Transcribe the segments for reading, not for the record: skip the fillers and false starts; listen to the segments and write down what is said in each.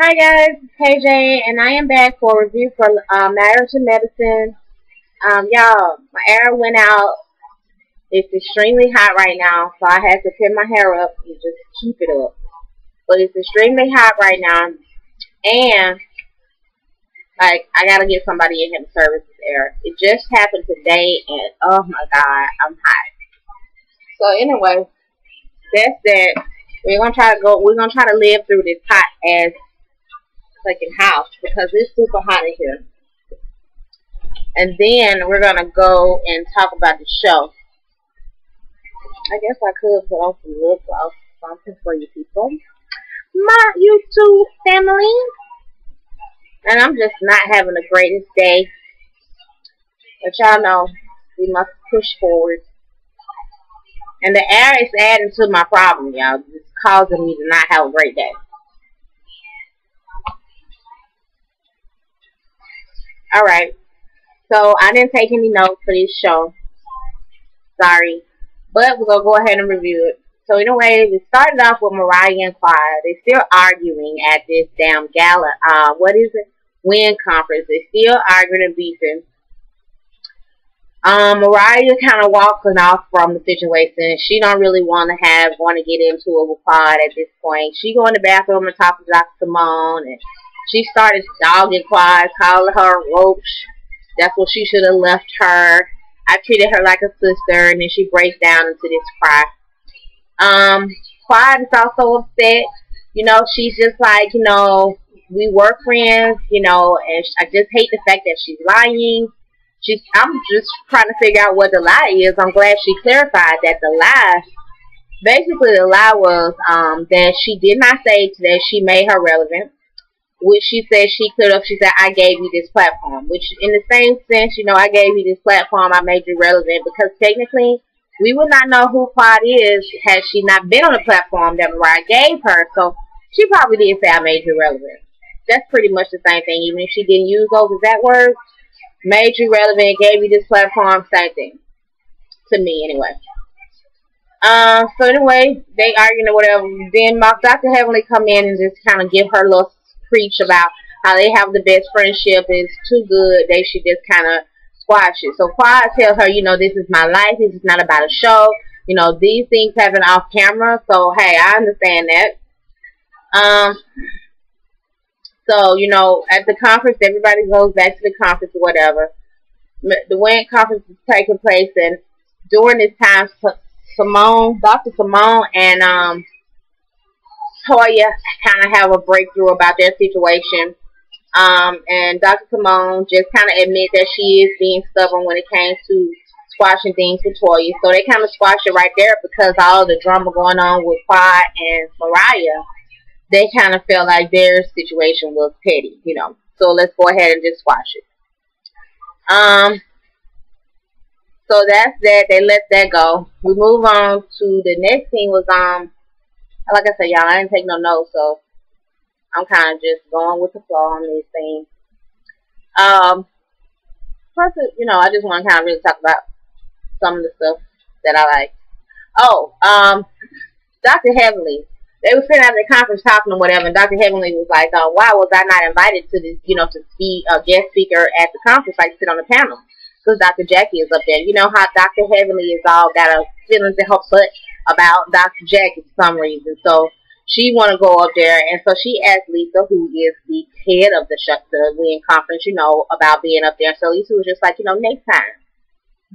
Hi guys, it's KJ, and I am back for a review for Marriage and Medicine. Y'all, my air went out. It's extremely hot right now, so I had to pin my hair up and just keep it up. But it's extremely hot right now, and I gotta get somebody in here to service this air. It just happened today, and oh my god, I'm hot. So anyway, that's that. We're gonna try to live through this hot ass fucking house because it's super hot in here. And then we're gonna go and talk about the show. I guess I could put on some lip gloss or something for you people. My YouTube family. And I'm just not having the greatest day. But y'all know we must push forward. And the air is adding to my problem, y'all. It's causing me to not have a great day. Alright. So I didn't take any notes for this show. Sorry. But we're going to go ahead and review it. So anyway, we started off with Mariah and Quad. They're still arguing at this damn Gala. What is it? Win conference. They're still arguing and beefing. Mariah kind of walking off from the situation. She don't really want to get into it with Quad at this point. She go in the bathroom and talk to Dr. Simone, and she started dogging Quad, calling her a roach. That's what she should have left her. I treated her like a sister, and then she breaks down into this cry. Quad is also upset. You know, she's just like, you know, we were friends, you know, and I just hate the fact that she's lying. I'm just trying to figure out what the lie is. I'm glad she clarified that basically the lie was that she did not say that she made her relevant. Which she said she cleared up. She said, I gave you this platform. Which, in the same sense, you know, I gave you this platform, I made you relevant. Because technically, we would not know who Quad is had she not been on the platform that Mariah gave her. So, she probably did say, I made you relevant. That's pretty much the same thing. Even if she didn't use those exact words, made you relevant, gave you this platform, same thing. To me, anyway. So anyway, they arguing or whatever. Then Dr. Heavenly come in and just kind of give her little preach about how they have the best friendship. It's too good. They should just kind of squash it. So Quad tells her, you know, this is my life. This is not about a show. You know, these things happen off camera. So, hey, I understand that. So, you know, at the conference, everybody goes back to the conference or whatever. The WIN conference is taking place, and during this time, Dr. Simone and Toya kind of have a breakthrough about their situation. And Dr. Simone just kind of admit that she is being stubborn when it came to squashing things with Toya. So they kind of squash it right there because all the drama going on with Quad and Mariah, they kind of felt like their situation was petty, you know. So let's go ahead and just squash it. So that's that. They let that go. We move on to the next thing was like I said, y'all, I didn't take no notes, so I'm kind of just going with the flow on these things. Plus, you know, I just want to kind of really talk about some of the stuff that I like. Oh, Dr. Heavenly. They were sitting at the conference talking or whatever, and Dr. Heavenly was like, why was I not invited to this, you know, to be a guest speaker at the conference, like sit on the panel? Because Dr. Jackie is up there. You know how Dr. Heavenly is all got a feelings in her butt about Dr. Jackie for some reason. So she want to go up there, and so she asked Lisa, who is the head of the WIN conference, you know, about being up there. So Lisa was just like, you know, next time.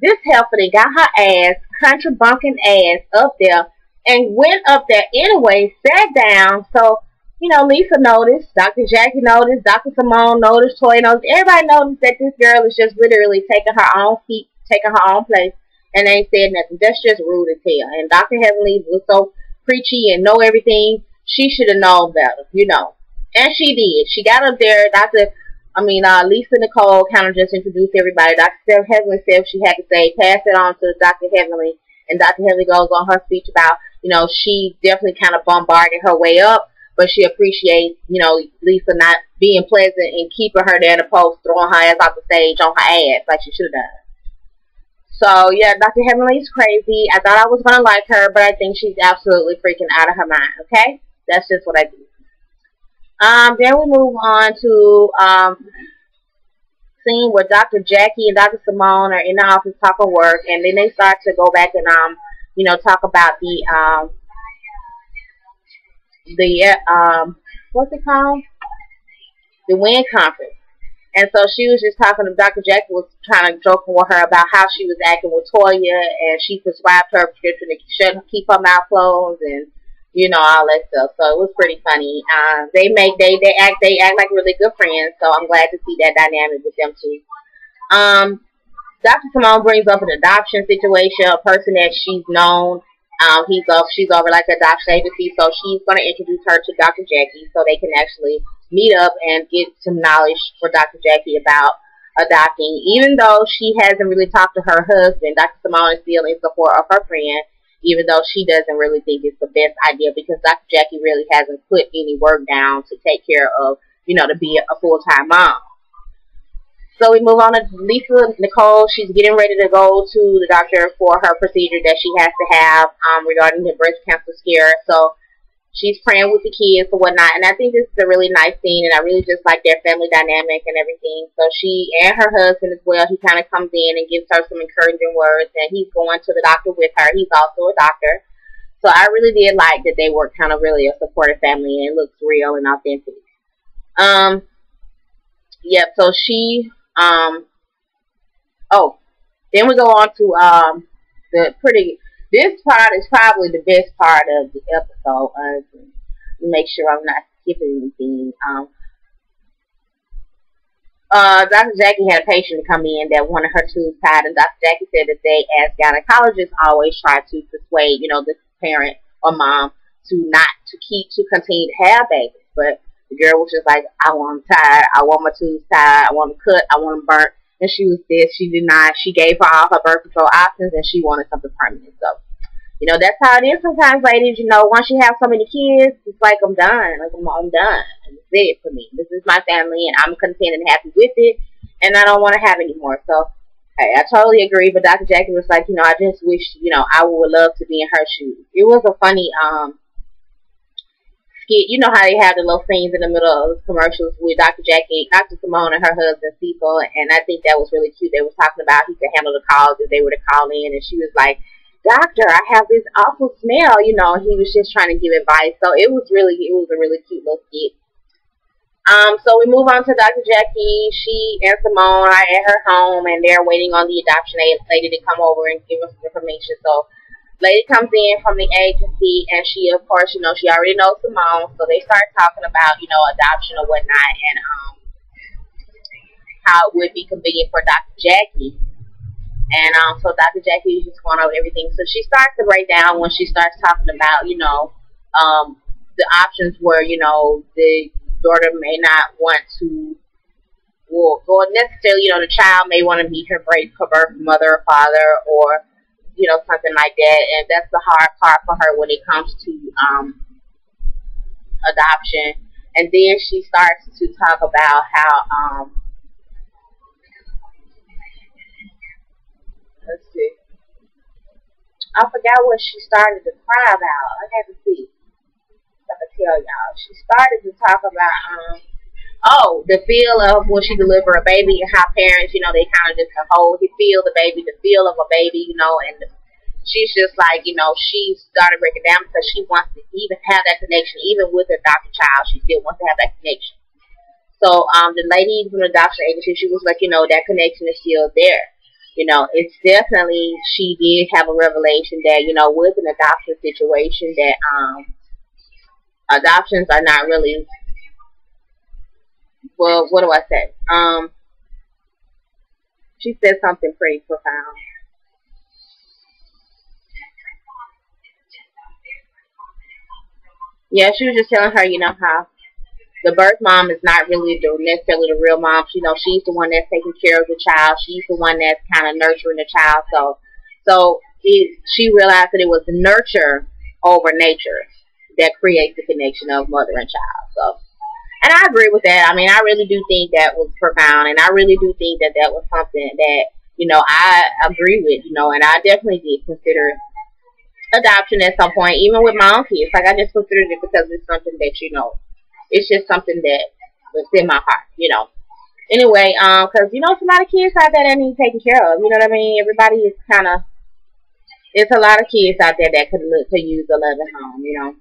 This heifer that got her ass, country bunking ass, up there, and went up there anyway, sat down. So, you know, Lisa noticed, Dr. Jackie noticed, Dr. Simone noticed, Toya noticed. Everybody noticed that this girl is just literally taking her own feet, taking her own place, and ain't said nothing. That's just rude as hell. And Dr. Heavenly was so preachy and know everything. She should have known better, you know. And she did. She got up there. Lisa Nicole kind of just introduced everybody. Dr. Heavenly said what she had to say, passed it on to Dr. Heavenly. And Dr. Heavenly goes on her speech about, you know, she definitely kind of bombarded her way up, but she appreciates, you know, Lisa not being pleasant and keeping her there in the post, throwing her ass off the stage on her ass like she should have done. So, yeah, Dr. Heavenly's crazy. I thought I was going to like her, but I think she's absolutely freaking out of her mind, okay? That's just what I do. Then we move on to scene where Dr. Jackie and Dr. Simone are in the office talking work, and then they start to go back and talk about the what's it called? The WIN conference. And so she was just talking to Dr. Jackie was trying to joke with her about how she was acting with Toya, and she prescribed her a prescription to keep her mouth closed, and all that stuff. So it was pretty funny. They act like really good friends. So I'm glad to see that dynamic with them too. Dr. Simone brings up an adoption situation, a person that she's known. She's over like the adoption agency, so she's going to introduce her to Dr. Jackie so they can actually meet up and get some knowledge for Dr. Jackie about adopting. Even though she hasn't really talked to her husband, Dr. Simone is still in support of her friend, even though she doesn't really think it's the best idea because Dr. Jackie really hasn't put any work down to take care of, to be a full-time mom. So we move on to Lisa Nicole. She's getting ready to go to the doctor for her procedure that she has to have regarding the breast cancer scare. So she's praying with the kids and whatnot. And I think this is a really nice scene, and I really just like their family dynamic and everything. So she and her husband as well, he kind of comes in and gives her some encouraging words, and he's going to the doctor with her. He's also a doctor. So I really did like that they were kind of really a supportive family, and it looks real and authentic. Yep, so she... then we go on to this part is probably the best part of the episode. To make sure I'm not skipping anything. Dr. Jackie had a patient come in that wanted her tubes tied, and Dr. Jackie said that they, as gynecologists, always try to persuade, the parent or mom to continue to have babies. But the girl was just like, I want them tied, I want my tubes tied, I want them cut, I want them burnt. And she was this, she did not, she gave her all her birth control options, and she wanted something permanent. So, that's how it is sometimes, ladies. Once you have so many kids, it's like I'm done. Like I'm done. This is it for me. This is my family, and I'm content and happy with it, and I don't want to have any more. So, hey, I totally agree. But Dr. Jackie was like, I just wish, I would love to be in her shoes. It was a funny skit. You know how they have the little scenes in the middle of the commercials with Dr. Jackie, Dr. Simone, and her husband Cecil, and I think that was really cute. They were talking about he could handle the calls if they were to call in, and she was like, Doctor, I have this awful smell, he was just trying to give advice. So it was a really cute little skit. So we move on to Dr. Jackie. She and Simone are at her home, and they're waiting on the adoption lady to come over and give us some information. So lady comes in from the agency, and she, of course, she already knows Simone. So they start talking about, adoption or whatnot, and how it would be convenient for Dr. Jackie. And so Dr. Jackie is just going over everything. So she starts to break down when she starts talking about, the options where, the daughter may not want to, or necessarily, the child may want to meet her birth mother or father, or, something like that. And that's the hard part for her when it comes to adoption. And then she starts to talk about how, let's see. I forgot what she started to cry about. I have to see. I can tell y'all. She started to talk about the feel of when she delivered a baby and how parents, they kind of just feel the baby, the feel of a baby, and she's just like, she started breaking down because she wants to even have that connection, even with her adopted child. She still wants to have that connection. So the lady from the adoption agency, she was like, that connection is still there. It's definitely, she did have a revelation that, with an adoption situation that, adoptions are not really, well, what do I say? She said something pretty profound. Yeah, she was just telling her, how the birth mom is not really necessarily the real mom. She's the one that's taking care of the child. She's the one that's kind of nurturing the child. She realized that it was the nurture over nature that creates the connection of mother and child. So, and I agree with that. I mean, I really do think that was profound, and I really do think that that was something that, I agree with, and I definitely did consider adoption at some point, even with my own kids. Like, I just considered it because it's something that, It's just something that was in my heart, you know. Anyway, because you know, it's a lot of kids out there that need taken care of. You know what I mean? Everybody is kind of. It's a lot of kids out there that could use a loving home, you know.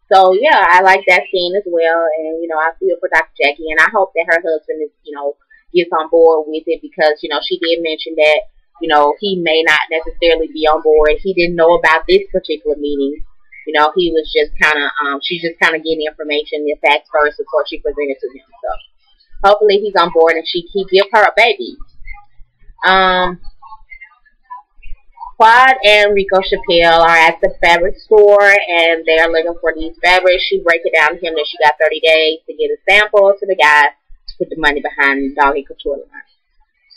So yeah, I like that scene as well, and you know, I feel for Dr. Jackie, and I hope that her husband is, you know, gets on board with it because you know she did mention that you know he may not necessarily be on board. He didn't know about this particular meeting. You know, he was just kind of she's just kind of getting information, the facts first before she presented to him. So hopefully he's on board and he give her a baby. Um, Quad and Rico Chappelle are at the fabric store and they're looking for these fabrics. She breaks it down to him that she got 30 days to get a sample to the guy to put the money behind Doggy Couture line.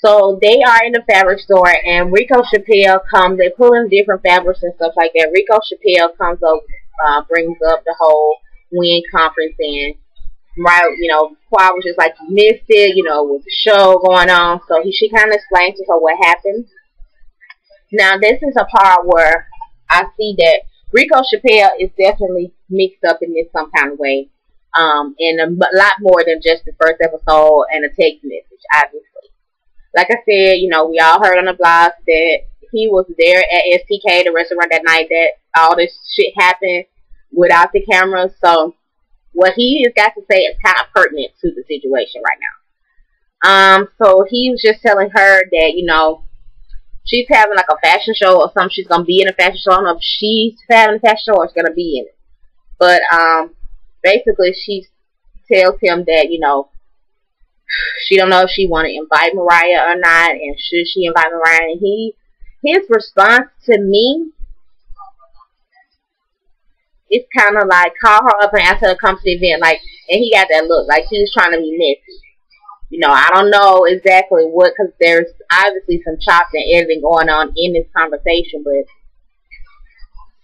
So they are in the fabric store and Rico Chappelle comes, they pull in different fabrics and stuff like that. Rico Chappelle comes up, brings up the whole WIN conference and right, you know, Quad was just like, you missed it, you know, with the show going on. So she kind of explained to her what happened. Now, this is a part where I see that Rico Chappelle is definitely mixed up in this some kind of way. And a lot more than just the first episode and a text message, obviously. Like I said, you know, we all heard on the blog that he was there at STK, the restaurant, that night that all this shit happened without the camera. So, what he has got to say is kind of pertinent to the situation right now. So he was just telling her that, you know, she's having like a fashion show or something. She's going to be in a fashion show. I don't know if she's having a fashion show or she's going to be in it. But basically she tells him that, you know, she don't know if she want to invite Mariah or not. And should she invite Mariah? And his response to me is kind of like, call her up and ask her to come to the event. Like, and he got that look. Like he was trying to be messy. You know, I don't know exactly what, because there's obviously some chopping and editing going on in this conversation, but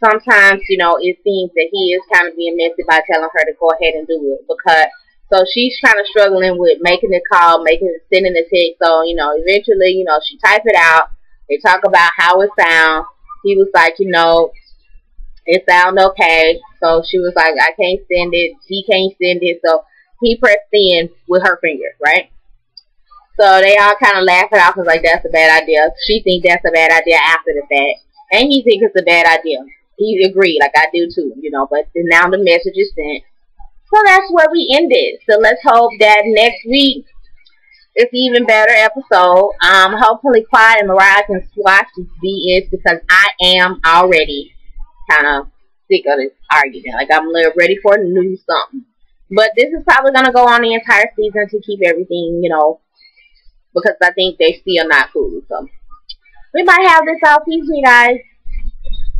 sometimes, you know, it seems that he is kind of being messy by telling her to go ahead and do it. Because, so she's kind of struggling with making the call, sending the text. So, you know, eventually, you know, she types it out. They talk about how it sounds. He was like, you know, it sound okay. So she was like, I can't send it. He can't send it. So he pressed in with her fingers, right? So they all kind of laugh it off and like, that's a bad idea. She thinks that's a bad idea after the fact. And he thinks it's a bad idea. He agreed, like I do too, you know, but now the message is sent. So that's where we ended. So let's hope that next week it's an even better episode. Hopefully Clyde and Mariah can watch this BS because I am already kind of sick of this argument. Like I'm ready for a new something. But this is probably going to go on the entire season to keep everything, you know, because I think they still not cool. So we might have this all season, you guys.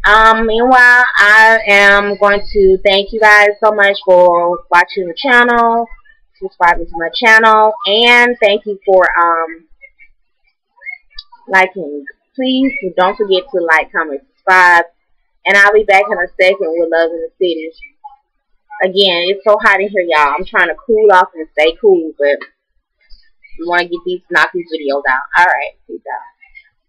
Meanwhile, I am going to thank you guys so much for watching the channel, subscribing to my channel, and thank you for liking. Please don't forget to like, comment, subscribe, and I'll be back in a second with Love in the City. Again, it's so hot in here, y'all. I'm trying to cool off and stay cool, but we want to knock these videos out. Alright, peace out.